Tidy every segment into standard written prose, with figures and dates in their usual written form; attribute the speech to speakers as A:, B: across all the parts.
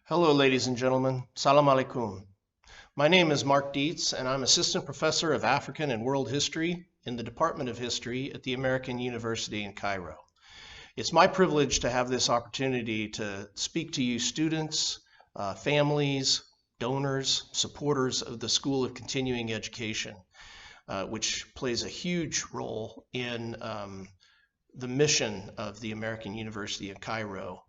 A: Hello, ladies and gentlemen. Salam alaikum. My name is Mark Deets, and I'm Assistant Professor of African and World History in the Department of History at the American University in Cairo. It's my privilege to have this opportunity to speak to you students, families, donors, supporters of the School of Continuing Education, which plays a huge role in the mission of the American University in Cairo.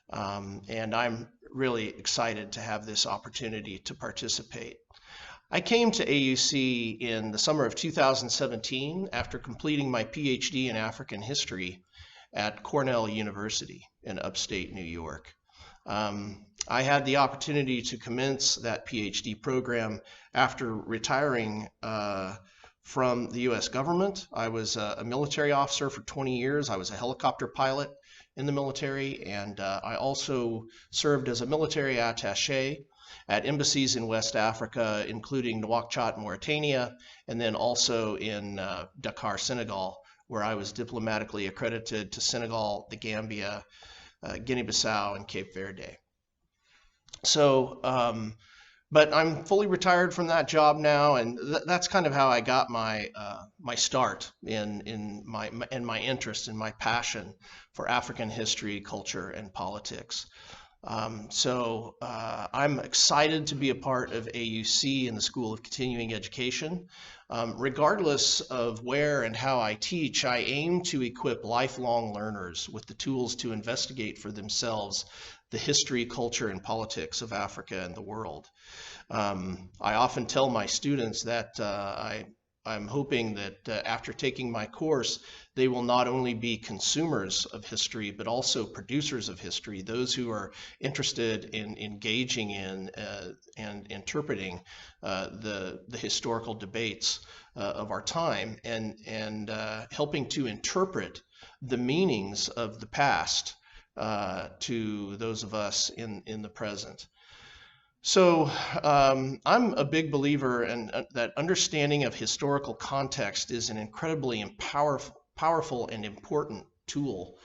A: And I'm really excited to have this opportunity to participate. I came to AUC in the summer of 2017 after completing my PhD in African history at Cornell University in upstate New York. I had the opportunity to commence that PhD program after retiring from the US government. I was a military officer for 20 years. I was a helicopter pilot in the military, and I also served as a military attaché at embassies in West Africa, including Nouakchott, Mauritania, and then also in Dakar, Senegal, where I was diplomatically accredited to Senegal, the Gambia, Guinea-Bissau, and Cape Verde. But I'm fully retired from that job now, and that's kind of how I got my my start in my interest and my passion for African history, culture, and politics. I'm excited to be a part of AUC in the School of Continuing Education. Regardless of where and how I teach, I aim to equip lifelong learners with the tools to investigate for themselves the history, culture, and politics of Africa and the world. I often tell my students that I'm hoping that after taking my course, they will not only be consumers of history, but also producers of history, those who are interested in engaging in and interpreting the historical debates of our time and helping to interpret the meanings of the past to those of us in the present. So I'm a big believer in that understanding of historical context is an incredibly powerful and important tool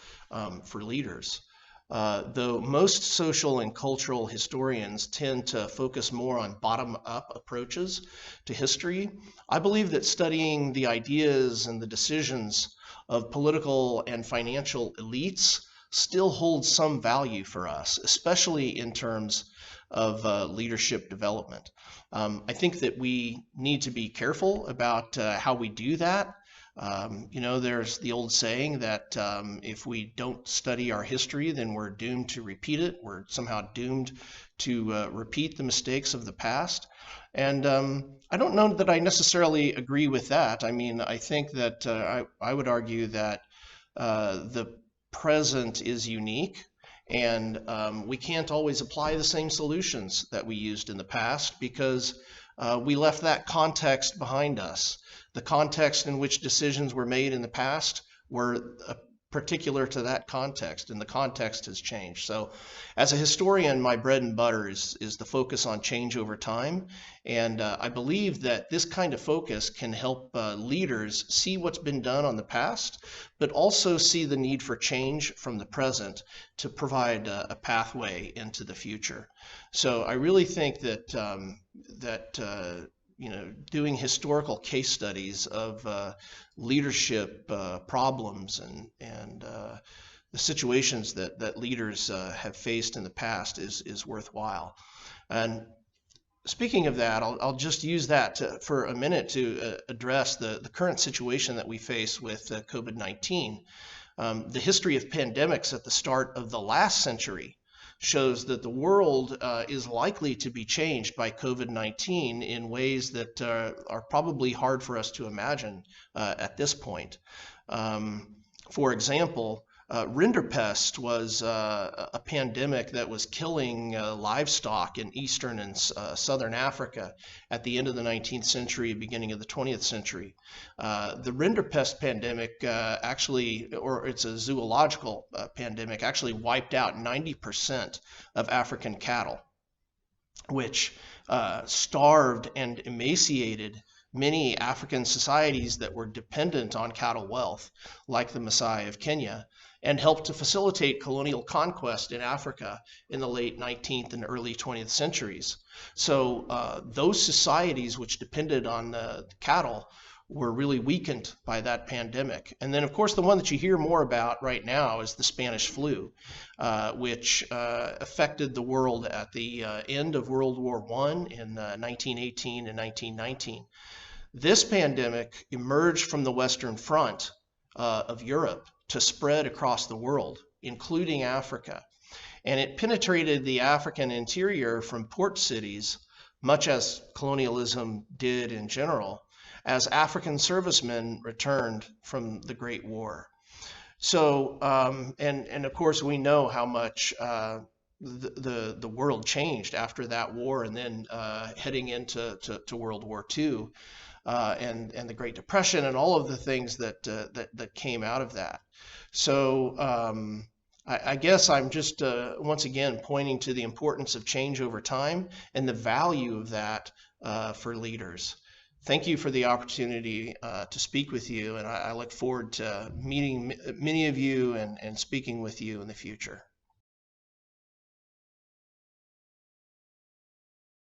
A: for leaders. Though most social and cultural historians tend to focus more on bottom-up approaches to history, I believe that studying the ideas and the decisions of political and financial elites still holds some value for us, especially in terms of leadership development. I think that we need to be careful about how we do that. There's the old saying that if we don't study our history, then we're doomed to repeat it. We're somehow doomed to repeat the mistakes of the past. And I don't know that I necessarily agree with that. I mean, I think that I would argue that the present is unique, and we can't always apply the same solutions that we used in the past because we left that context behind us. The context in which decisions were made in the past were particular to that context, and the context has changed. So as a historian, my bread and butter is the focus on change over time. And I believe that this kind of focus can help leaders see what's been done on the past, but also see the need for change from the present to provide a pathway into the future. So I really think that doing historical case studies of leadership problems and the situations that leaders have faced in the past is worthwhile. And speaking of that, I'll just use that for a minute to address the current situation that we face with COVID-19. The history of pandemics at the start of the last century shows that the world is likely to be changed by COVID-19 in ways that are probably hard for us to imagine at this point. For example, Rinderpest was a pandemic that was killing livestock in eastern and southern Africa at the end of the 19th century, beginning of the 20th century. The Rinderpest pandemic it's a zoological pandemic, actually wiped out 90% of African cattle, which starved and emaciated many African societies that were dependent on cattle wealth, like the Maasai of Kenya, and helped to facilitate colonial conquest in Africa in the late 19th and early 20th centuries. So those societies which depended on the cattle were really weakened by that pandemic. And then, of course, the one that you hear more about right now is the Spanish flu, which affected the world at the end of World War I in 1918 and 1919. This pandemic emerged from the Western Front of Europe to spread across the world, including Africa. And it penetrated the African interior from port cities, much as colonialism did in general, as African servicemen returned from the Great War. So, and of course, we know how much the world changed after that war, and then heading into World War II, and the Great Depression, and all of the things that came out of that. So I guess I'm just once again pointing to the importance of change over time and the value of that for leaders. Thank you for the opportunity to speak with you, and I look forward to meeting many of you and speaking with you in the future.